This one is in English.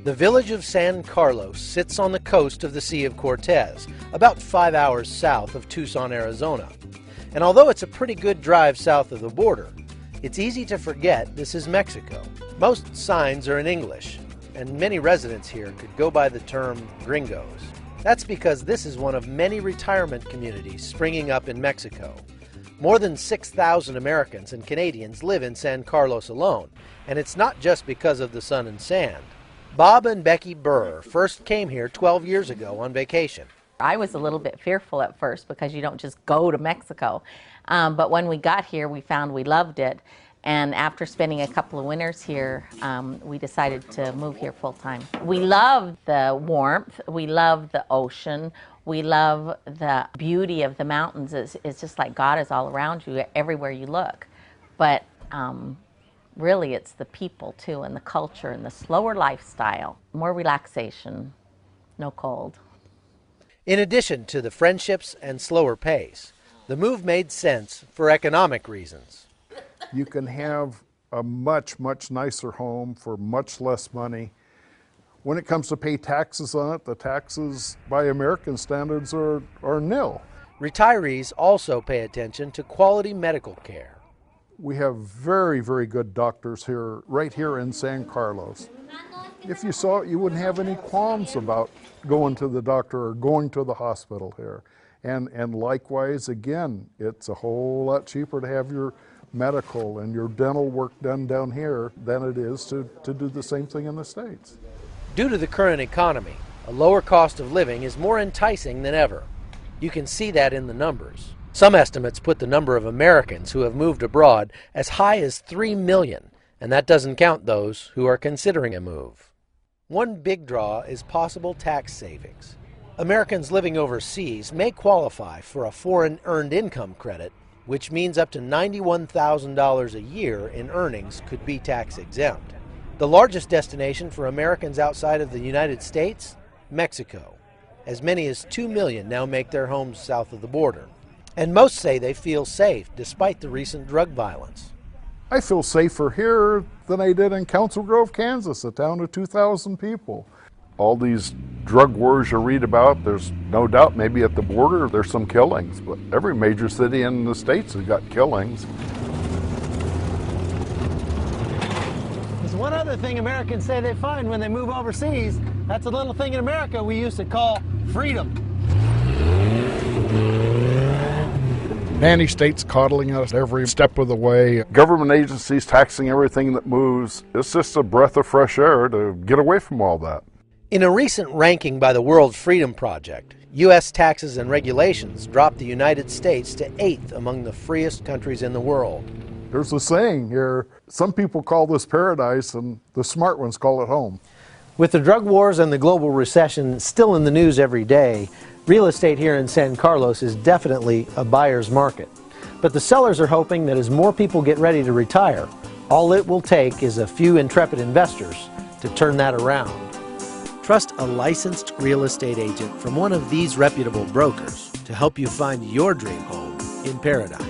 The village of San Carlos sits on the coast of the Sea of Cortez, about 5 hours south of Tucson, Arizona. And although it's a pretty good drive south of the border, it's easy to forget this is Mexico. Most signs are in English, and many residents here could go by the term gringos. That's because this is one of many retirement communities springing up in Mexico. More than 6,000 Americans and Canadians live in San Carlos alone, and it's not just because of the sun and sand. Bob and Becky Burr first came here 12 years ago on vacation. I was a little bit fearful at first because you don't just go to Mexico. But when we got here, we found we loved it. And after spending a couple of winters here, we decided to move here full time. We love the warmth. We love the ocean. We love the beauty of the mountains. It's just like God is all around you everywhere you look. But really, it's the people, too, and the culture and the slower lifestyle. More relaxation, no cold. In addition to the friendships and slower pace, the move made sense for economic reasons. You can have a much, much nicer home for much less money. When it comes to pay taxes on it, the taxes by American standards are nil. Retirees also pay attention to quality medical care. We have very, very good doctors here, right here in San Carlos. If you saw it, you wouldn't have any qualms about going to the doctor or going to the hospital here. And likewise, again, it's a whole lot cheaper to have your medical and your dental work done down here than it is to do the same thing in the States. Due to the current economy, a lower cost of living is more enticing than ever. You can see that in the numbers. Some estimates put the number of Americans who have moved abroad as high as 3 million, and that doesn't count those who are considering a move. One big draw is possible tax savings. Americans living overseas may qualify for a foreign earned income credit, which means up to $91,000 a year in earnings could be tax exempt. The largest destination for Americans outside of the United States? Mexico. As many as 2 million now make their homes south of the border. And most say they feel safe despite the recent drug violence. I feel safer here than I did in Council Grove, Kansas, a town of 2,000 people. All these drug wars you read about, there's no doubt maybe at the border there's some killings, but every major city in the States has got killings. There's one other thing Americans say they find when they move overseas. That's a little thing in America we used to call freedom. Nanny states coddling us every step of the way. Government agencies taxing everything that moves. It's just a breath of fresh air to get away from all that. In a recent ranking by the World Freedom Project, U.S. taxes and regulations dropped the United States to 8th among the freest countries in the world. There's a saying here, some people call this paradise and the smart ones call it home. With the drug wars and the global recession still in the news every day, real estate here in San Carlos is definitely a buyer's market. But the sellers are hoping that as more people get ready to retire, all it will take is a few intrepid investors to turn that around. Trust a licensed real estate agent from one of these reputable brokers to help you find your dream home in paradise.